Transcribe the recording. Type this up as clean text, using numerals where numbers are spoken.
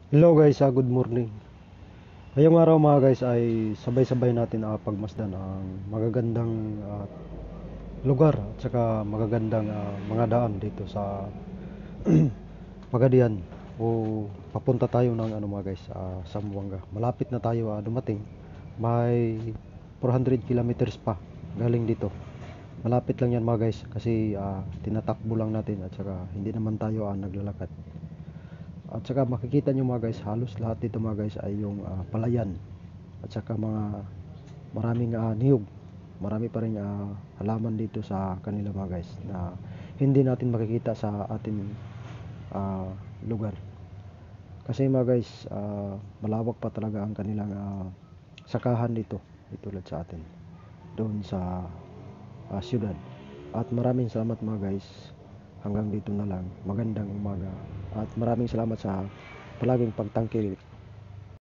Hello guys, good morning. Ngayong araw mga guys ay sabay-sabay natin pagmasdan ang magagandang lugar at saka magagandang mga daan dito sa Pagadian o papunta tayo ng mga guys, Zamboanga. Malapit na tayo dumating. May 400 kilometers pa galing dito. Malapit lang yan mga guys kasi tinatakbo lang natin at saka hindi naman tayo naglalakad. At saka makikita nyo mga guys, halos lahat dito mga guys ay yung palayan at saka maraming niyog. Marami pa rin halaman dito sa kanila mga guys na hindi natin makikita sa ating lugar. Kasi mga guys, malawak pa talaga ang kanilang sakahan dito, tulad sa atin doon sa siyudad. At maraming salamat mga guys. Hanggang dito na lang. Magandang umaga. At maraming salamat sa palaging pagtangkil